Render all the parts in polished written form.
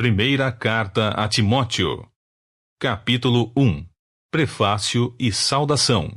Primeira Carta a Timóteo, capítulo 1. Prefácio e saudação.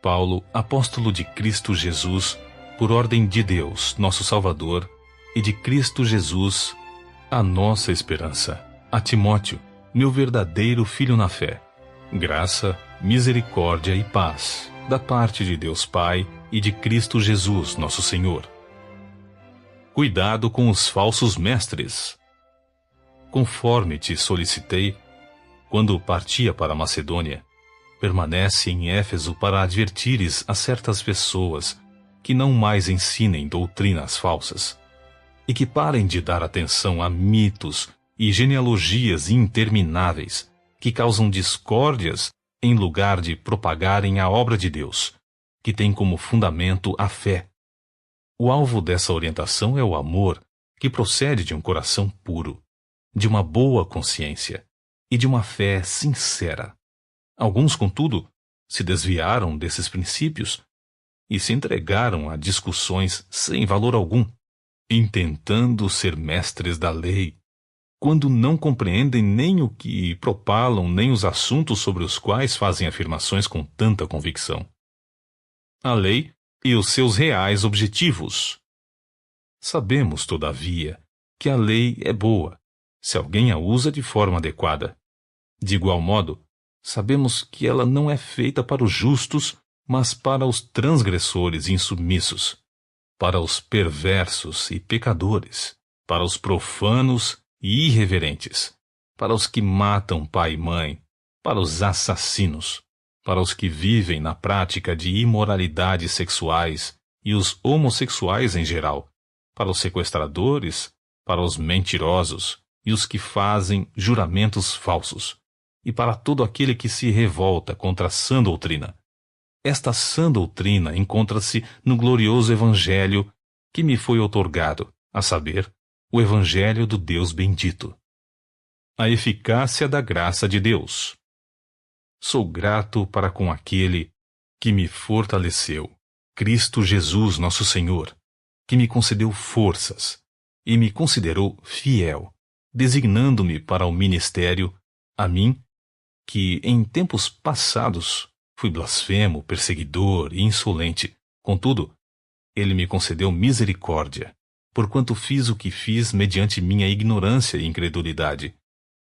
Paulo, apóstolo de Cristo Jesus, por ordem de Deus, nosso Salvador, e de Cristo Jesus, a nossa esperança, a Timóteo, meu verdadeiro filho na fé. Graça, misericórdia e paz, da parte de Deus Pai e de Cristo Jesus, nosso Senhor. Cuidado com os falsos mestres. Conforme te solicitei, quando partia para a Macedônia, permanece em Éfeso para advertires a certas pessoas que não mais ensinem doutrinas falsas, e que parem de dar atenção a mitos e genealogias intermináveis que causam discórdias em lugar de propagarem a obra de Deus, que tem como fundamento a fé. O alvo dessa orientação é o amor, que procede de um coração puro, de uma boa consciência e de uma fé sincera. Alguns, contudo, se desviaram desses princípios e se entregaram a discussões sem valor algum, intentando ser mestres da lei, quando não compreendem nem o que propalam, nem os assuntos sobre os quais fazem afirmações com tanta convicção. A lei e os seus reais objetivos. Sabemos, todavia, que a lei é boa, se alguém a usa de forma adequada. De igual modo, sabemos que ela não é feita para os justos, mas para os transgressores insubmissos, para os perversos e pecadores, para os profanos e irreverentes, para os que matam pai e mãe, para os assassinos, para os que vivem na prática de imoralidades sexuais e os homossexuais em geral, para os sequestradores, para os mentirosos e os que fazem juramentos falsos, e para todo aquele que se revolta contra a sã doutrina. Esta sã doutrina encontra-se no glorioso Evangelho que me foi outorgado, a saber, o Evangelho do Deus bendito. A eficácia da graça de Deus. Sou grato para com aquele que me fortaleceu, Cristo Jesus nosso Senhor, que me concedeu forças e me considerou fiel, designando-me para o ministério, a mim, que em tempos passados fui blasfemo, perseguidor e insolente. Contudo, ele me concedeu misericórdia, porquanto fiz o que fiz mediante minha ignorância e incredulidade,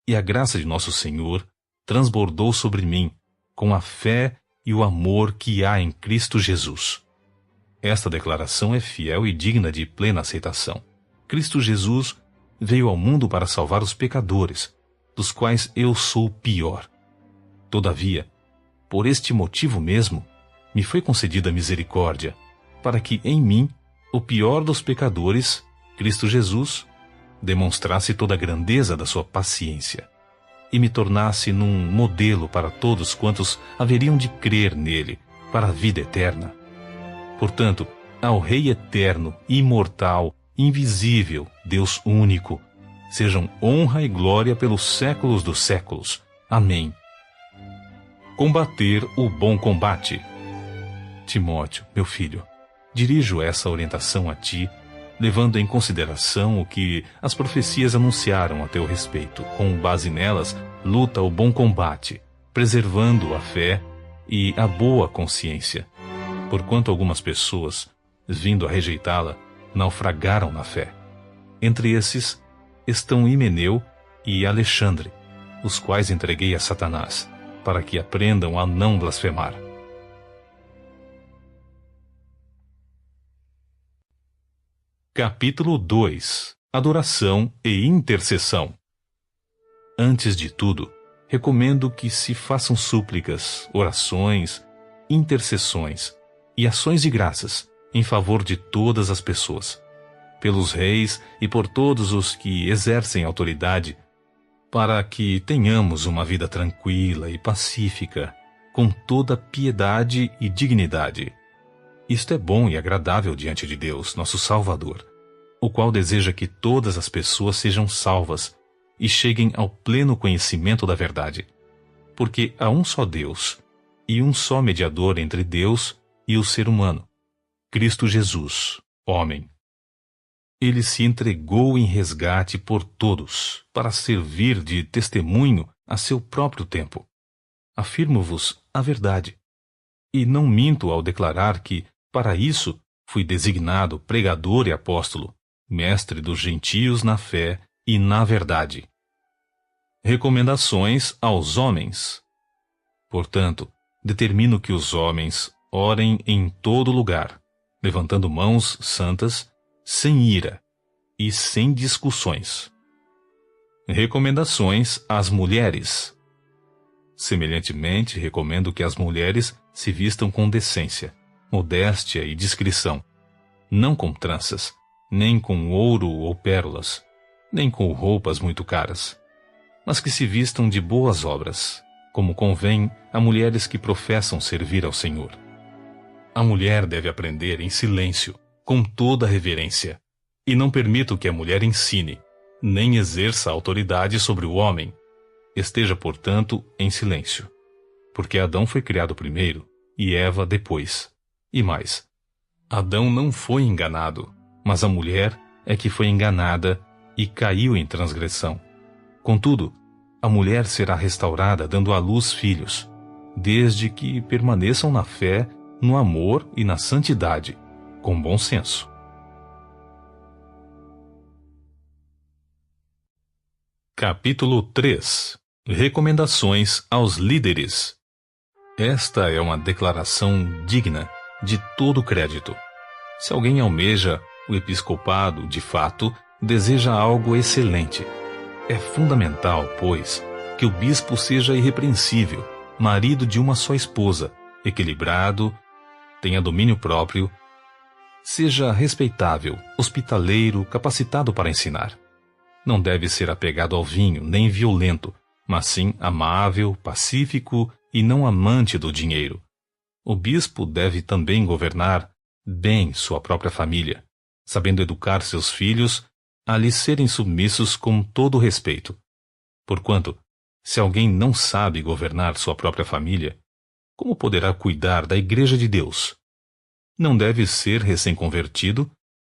e a graça de nosso Senhor transbordou sobre mim, com a fé e o amor que há em Cristo Jesus. Esta declaração é fiel e digna de plena aceitação. Cristo Jesus veio ao mundo para salvar os pecadores, dos quais eu sou o pior. Todavia, por este motivo mesmo, me foi concedida misericórdia, para que em mim, o pior dos pecadores, Cristo Jesus, demonstrasse toda a grandeza da sua paciência, e me tornasse num modelo para todos quantos haveriam de crer nele, para a vida eterna. Portanto, ao Rei eterno, imortal, invisível, Deus único, sejam honra e glória pelos séculos dos séculos. Amém. Combater o bom combate. Timóteo, meu filho, dirijo essa orientação a ti, levando em consideração o que as profecias anunciaram a teu respeito. Com base nelas, luta o bom combate, preservando a fé e a boa consciência. Porquanto algumas pessoas, vindo a rejeitá-la, naufragaram na fé. Entre esses estão Himeneu e Alexandre, os quais entreguei a Satanás, para que aprendam a não blasfemar. Capítulo 2. Adoração e intercessão. Antes de tudo, recomendo que se façam súplicas, orações, intercessões e ações de graças em favor de todas as pessoas, pelos reis e por todos os que exercem autoridade, para que tenhamos uma vida tranquila e pacífica, com toda piedade e dignidade. Isto é bom e agradável diante de Deus, nosso Salvador, o qual deseja que todas as pessoas sejam salvas e cheguem ao pleno conhecimento da verdade. Porque há um só Deus e um só mediador entre Deus e o ser humano, Cristo Jesus, homem. Ele se entregou em resgate por todos, para servir de testemunho a seu próprio tempo. Afirmo-vos a verdade. E não minto ao declarar que, para isso, fui designado pregador e apóstolo, mestre dos gentios na fé e na verdade. Recomendações aos homens. Portanto, determino que os homens orem em todo lugar, levantando mãos santas, sem ira e sem discussões. Recomendações às mulheres. Semelhantemente, recomendo que as mulheres se vistam com decência, modéstia e discrição, não com tranças, nem com ouro ou pérolas, nem com roupas muito caras, mas que se vistam de boas obras, como convém a mulheres que professam servir ao Senhor. A mulher deve aprender em silêncio, com toda reverência, e não permito que a mulher ensine, nem exerça autoridade sobre o homem. Esteja, portanto, em silêncio, porque Adão foi criado primeiro, e Eva depois. E mais, Adão não foi enganado, mas a mulher é que foi enganada e caiu em transgressão. Contudo, a mulher será restaurada dando à luz filhos, desde que permaneçam na fé, no amor e na santidade, com bom senso. Capítulo 3. Recomendações aos líderes. Esta é uma declaração digna de todo crédito. Se alguém almeja o episcopado, de fato, deseja algo excelente. É fundamental, pois, que o bispo seja irrepreensível, marido de uma só esposa, equilibrado, tenha domínio próprio, seja respeitável, hospitaleiro, capacitado para ensinar. Não deve ser apegado ao vinho, nem violento, mas sim amável, pacífico e não amante do dinheiro. O bispo deve também governar bem sua própria família, sabendo educar seus filhos a lhe serem submissos com todo respeito. Porquanto, se alguém não sabe governar sua própria família, como poderá cuidar da Igreja de Deus? Não deve ser recém-convertido,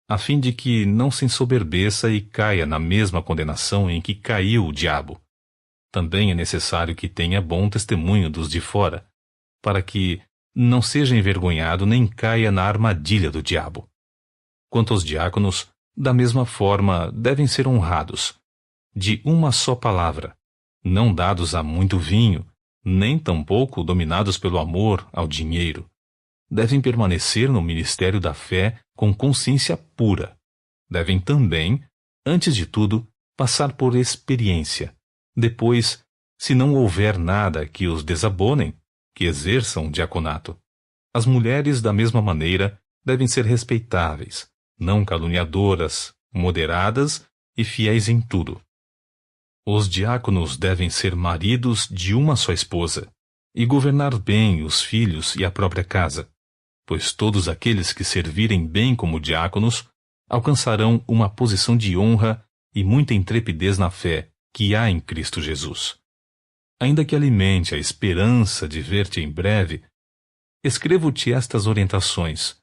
a fim de que não se ensoberbeça e caia na mesma condenação em que caiu o diabo. Também é necessário que tenha bom testemunho dos de fora, para que não seja envergonhado nem caia na armadilha do diabo. Quanto aos diáconos, da mesma forma devem ser honrados, de uma só palavra, não dados a muito vinho, nem tampouco dominados pelo amor ao dinheiro. Devem permanecer no ministério da fé com consciência pura. Devem também, antes de tudo, passar por experiência. Depois, se não houver nada que os desabonem, que exerçam o diaconato. As mulheres, da mesma maneira, devem ser respeitáveis, não caluniadoras, moderadas e fiéis em tudo. Os diáconos devem ser maridos de uma só esposa, e governar bem os filhos e a própria casa, pois todos aqueles que servirem bem como diáconos alcançarão uma posição de honra e muita intrepidez na fé que há em Cristo Jesus. Ainda que alimente a esperança de ver-te em breve, escrevo-te estas orientações.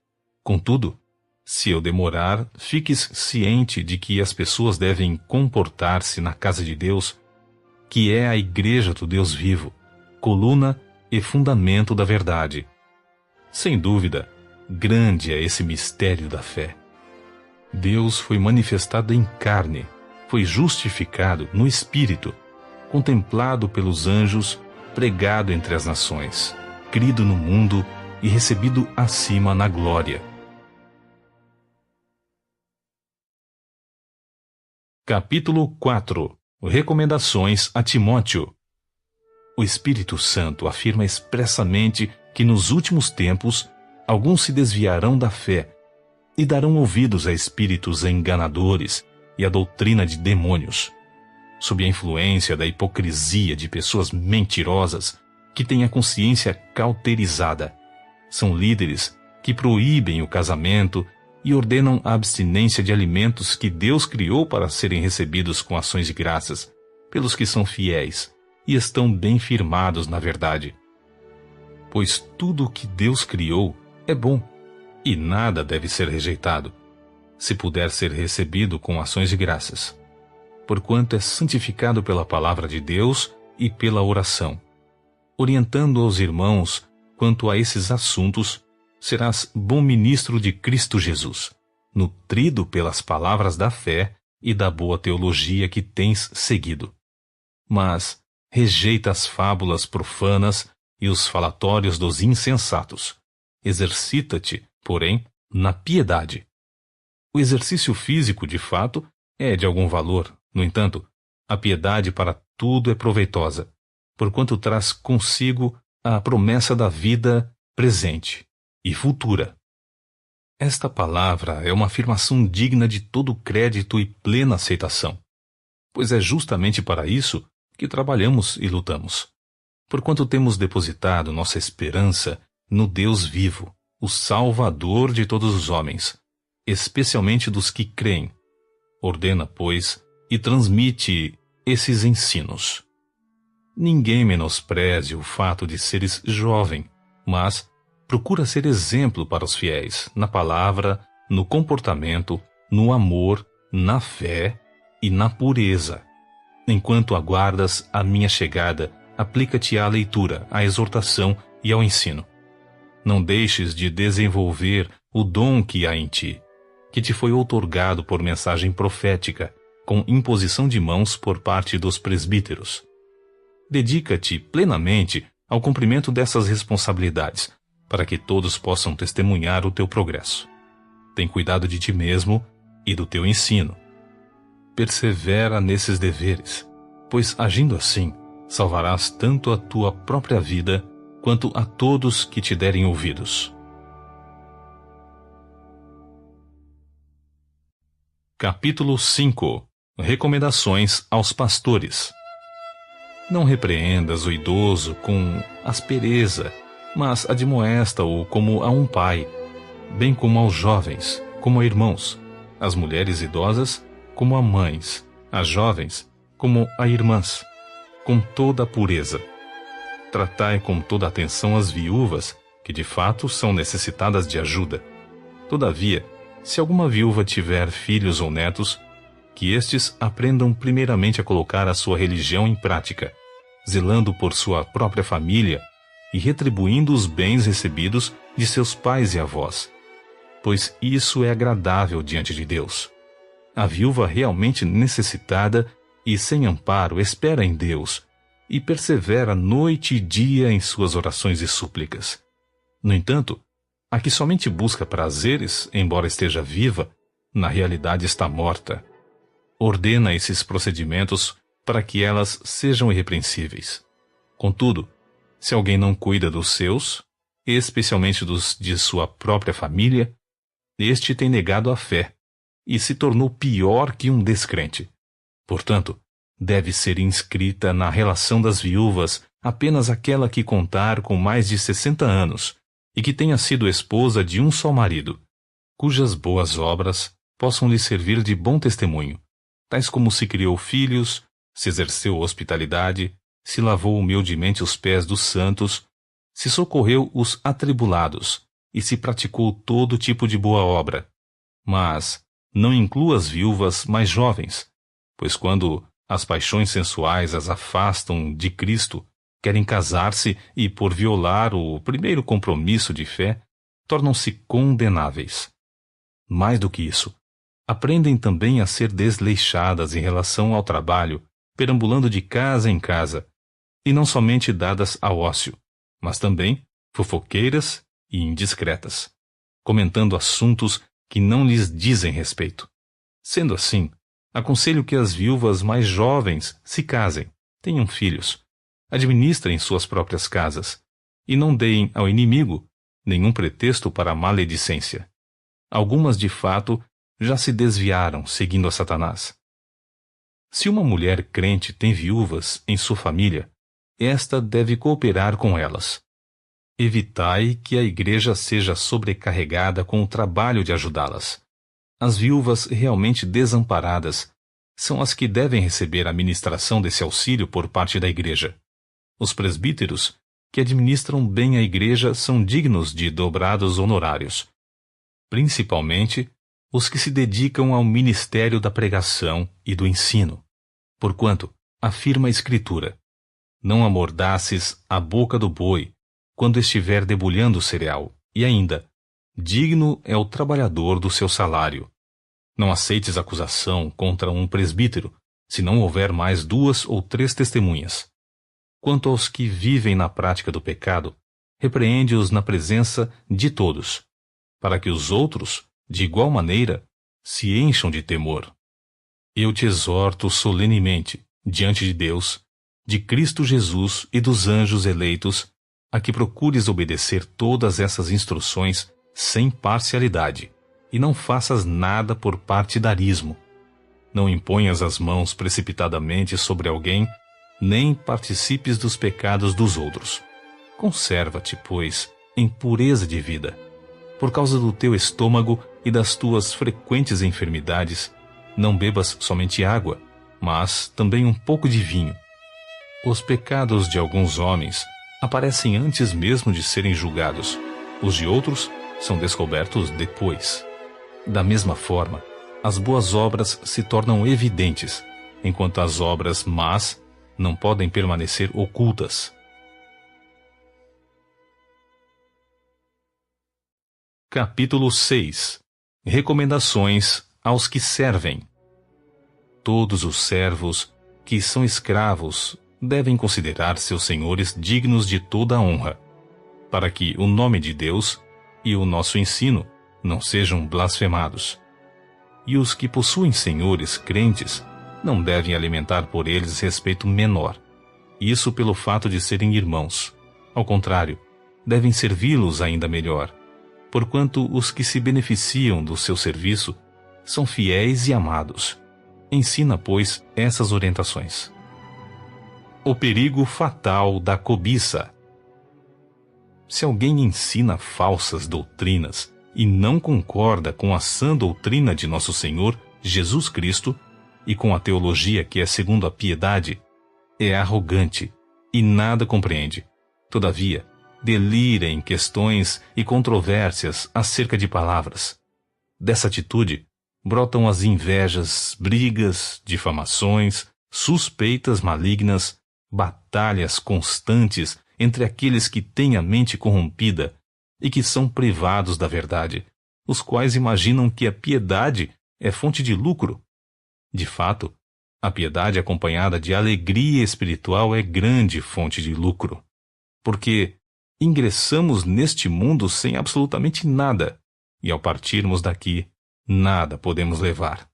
Contudo, se eu demorar, fiques ciente de que as pessoas devem comportar-se na casa de Deus, que é a Igreja do Deus vivo, coluna e fundamento da verdade. Sem dúvida, grande é esse mistério da fé. Deus foi manifestado em carne, foi justificado no Espírito, contemplado pelos anjos, pregado entre as nações, crido no mundo e recebido acima na glória. Capítulo 4. Recomendações a Timóteo. O Espírito Santo afirma expressamente que nos últimos tempos alguns se desviarão da fé e darão ouvidos a espíritos enganadores e a doutrina de demônios, sob a influência da hipocrisia de pessoas mentirosas que têm a consciência cauterizada. São líderes que proíbem o casamento e ordenam a abstinência de alimentos que Deus criou para serem recebidos com ações de graças pelos que são fiéis e estão bem firmados na verdade. Pois tudo o que Deus criou é bom, e nada deve ser rejeitado, se puder ser recebido com ações de graças, porquanto é santificado pela palavra de Deus e pela oração. Orientando aos irmãos quanto a esses assuntos, serás bom ministro de Cristo Jesus, nutrido pelas palavras da fé e da boa teologia que tens seguido. Mas rejeita as fábulas profanas e os falatórios dos insensatos. Exercita-te, porém, na piedade. O exercício físico, de fato, é de algum valor. No entanto, a piedade para tudo é proveitosa, porquanto traz consigo a promessa da vida presente e futura. Esta palavra é uma afirmação digna de todo crédito e plena aceitação, pois é justamente para isso que trabalhamos e lutamos, porquanto temos depositado nossa esperança no Deus vivo, o Salvador de todos os homens, especialmente dos que creem. Ordena, pois, e transmite esses ensinos. Ninguém menospreze o fato de seres jovem, mas procura ser exemplo para os fiéis, na palavra, no comportamento, no amor, na fé e na pureza. Enquanto aguardas a minha chegada, aplica-te à leitura, à exortação e ao ensino. Não deixes de desenvolver o dom que há em ti, que te foi outorgado por mensagem profética, com imposição de mãos por parte dos presbíteros. Dedica-te plenamente ao cumprimento dessas responsabilidades, para que todos possam testemunhar o teu progresso. Tem cuidado de ti mesmo e do teu ensino. Persevera nesses deveres, pois agindo assim, salvarás tanto a tua própria vida, quanto a todos que te derem ouvidos. Capítulo 5. Recomendações aos pastores. Não repreendas o idoso com aspereza, mas admoesta-o como a um pai, bem como aos jovens, como a irmãos, as mulheres idosas, como a mães, as jovens, como a irmãs, com toda a pureza. Tratai com toda atenção as viúvas, que de fato são necessitadas de ajuda. Todavia, se alguma viúva tiver filhos ou netos, que estes aprendam primeiramente a colocar a sua religião em prática, zelando por sua própria família e retribuindo os bens recebidos de seus pais e avós, pois isso é agradável diante de Deus. A viúva realmente necessitada e sem amparo espera em Deus e persevera noite e dia em suas orações e súplicas. No entanto, a que somente busca prazeres, embora esteja viva, na realidade está morta. Ordena esses procedimentos para que elas sejam irrepreensíveis. Contudo, se alguém não cuida dos seus, especialmente dos de sua própria família, este tem negado a fé e se tornou pior que um descrente. Portanto, deve ser inscrita na relação das viúvas apenas aquela que contar com mais de 60 anos e que tenha sido esposa de um só marido, cujas boas obras possam lhe servir de bom testemunho, tais como se criou filhos, se exerceu hospitalidade, se lavou humildemente os pés dos santos, se socorreu os atribulados e se praticou todo tipo de boa obra. Mas não inclua as viúvas mais jovens, pois quando as paixões sensuais as afastam de Cristo, querem casar-se e, por violar o primeiro compromisso de fé, tornam-se condenáveis. Mais do que isso, aprendem também a ser desleixadas em relação ao trabalho, perambulando de casa em casa, e não somente dadas ao ócio, mas também fofoqueiras e indiscretas, comentando assuntos que não lhes dizem respeito. Sendo assim, aconselho que as viúvas mais jovens se casem, tenham filhos, administrem suas próprias casas, e não deem ao inimigo nenhum pretexto para a maledicência. Algumas, de fato, já se desviaram seguindo a Satanás. Se uma mulher crente tem viúvas em sua família, esta deve cooperar com elas. Evitai que a igreja seja sobrecarregada com o trabalho de ajudá-las. As viúvas realmente desamparadas são as que devem receber a ministração desse auxílio por parte da igreja. Os presbíteros, que administram bem a igreja, são dignos de dobrados honorários. Principalmente, os que se dedicam ao ministério da pregação e do ensino. Porquanto, afirma a Escritura, não amordaces a boca do boi quando estiver debulhando o cereal, e ainda, digno é o trabalhador do seu salário. Não aceites acusação contra um presbítero, se não houver mais 2 ou 3 testemunhas. Quanto aos que vivem na prática do pecado, repreende-os na presença de todos, para que os outros, de igual maneira, se encham de temor. Eu te exorto solenemente, diante de Deus, de Cristo Jesus e dos anjos eleitos, a que procures obedecer todas essas instruções sem parcialidade, e não faças nada por partidarismo. Não imponhas as mãos precipitadamente sobre alguém, nem participes dos pecados dos outros. Conserva-te, pois, em pureza de vida. Por causa do teu estômago e das tuas frequentes enfermidades, não bebas somente água, mas também um pouco de vinho. Os pecados de alguns homens aparecem antes mesmo de serem julgados. Os de outros são descobertos depois. Da mesma forma, as boas obras se tornam evidentes, enquanto as obras más não podem permanecer ocultas. Capítulo 6. Recomendações aos que servem. Todos os servos que são escravos devem considerar seus senhores dignos de toda a honra, para que o nome de Deus e o nosso ensino não sejam blasfemados. E os que possuem senhores crentes não devem alimentar por eles respeito menor, isso pelo fato de serem irmãos. Ao contrário, devem servi-los ainda melhor, porquanto os que se beneficiam do seu serviço são fiéis e amados. Ensina, pois, essas orientações. O perigo fatal da cobiça. Se alguém ensina falsas doutrinas e não concorda com a sã doutrina de nosso Senhor Jesus Cristo e com a teologia que é segundo a piedade, é arrogante e nada compreende. Todavia, delira em questões e controvérsias acerca de palavras. Dessa atitude brotam as invejas, brigas, difamações, suspeitas malignas, batalhas constantes entre aqueles que têm a mente corrompida e que são privados da verdade, os quais imaginam que a piedade é fonte de lucro. De fato, a piedade acompanhada de alegria espiritual é grande fonte de lucro, porque ingressamos neste mundo sem absolutamente nada, e ao partirmos daqui, nada podemos levar.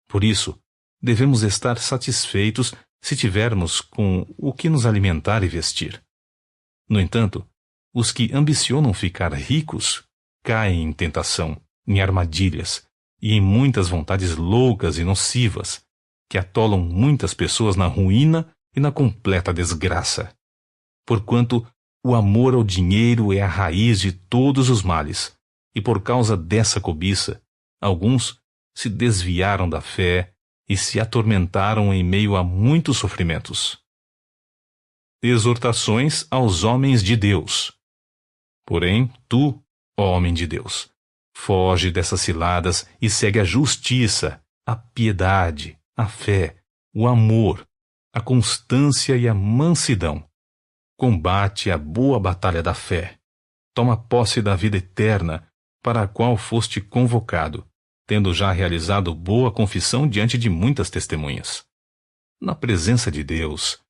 Por isso, devemos estar satisfeitos se tivermos com o que nos alimentar e vestir. No entanto, os que ambicionam ficar ricos caem em tentação, em armadilhas e em muitas vontades loucas e nocivas, que atolam muitas pessoas na ruína e na completa desgraça. Porquanto o amor ao dinheiro é a raiz de todos os males, e por causa dessa cobiça, alguns se desviaram da fé e se atormentaram em meio a muitos sofrimentos. Exortações aos homens de Deus. Porém, tu, ó homem de Deus, foge dessas ciladas e segue a justiça, a piedade, a fé, o amor, a constância e a mansidão. Combate a boa batalha da fé. Toma posse da vida eterna, para a qual foste convocado, tendo já realizado boa confissão diante de muitas testemunhas. Na presença de Deus,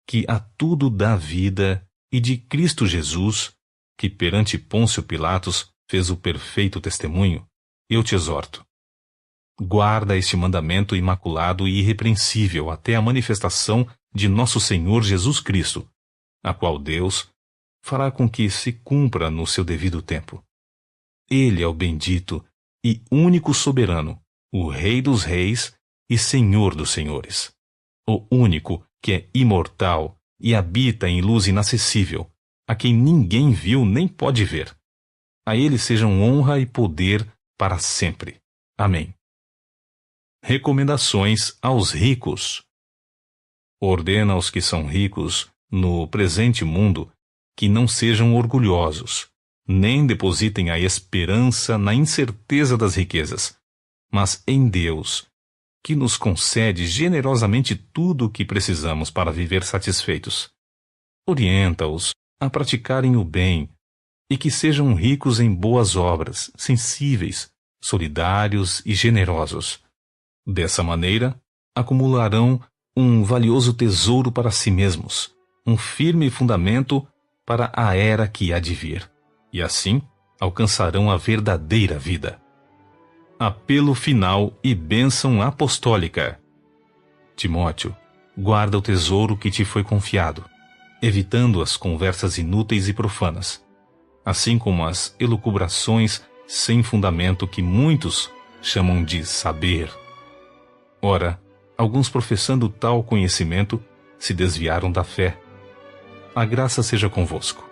que a tudo dá vida, e de Cristo Jesus, que perante Pôncio Pilatos fez o perfeito testemunho, eu te exorto. Guarda este mandamento imaculado e irrepreensível até a manifestação de nosso Senhor Jesus Cristo, a qual Deus fará com que se cumpra no seu devido tempo. Ele é o bendito e único soberano, o Rei dos reis e Senhor dos senhores, o único que é imortal e habita em luz inacessível, a quem ninguém viu nem pode ver. A ele sejam honra e poder para sempre. Amém. Recomendações aos ricos. Ordena aos que são ricos no presente mundo que não sejam orgulhosos, nem depositem a esperança na incerteza das riquezas, mas em Deus, que nos concede generosamente tudo o que precisamos para viver satisfeitos. Orienta-os a praticarem o bem e que sejam ricos em boas obras, sensíveis, solidários e generosos. Dessa maneira, acumularão um valioso tesouro para si mesmos, um firme fundamento para a era que há de vir, e assim alcançarão a verdadeira vida. Apelo final e bênção apostólica. Timóteo, guarda o tesouro que te foi confiado, evitando as conversas inúteis e profanas, assim como as elucubrações sem fundamento que muitos chamam de saber. Ora, alguns professando tal conhecimento se desviaram da fé. A graça seja convosco.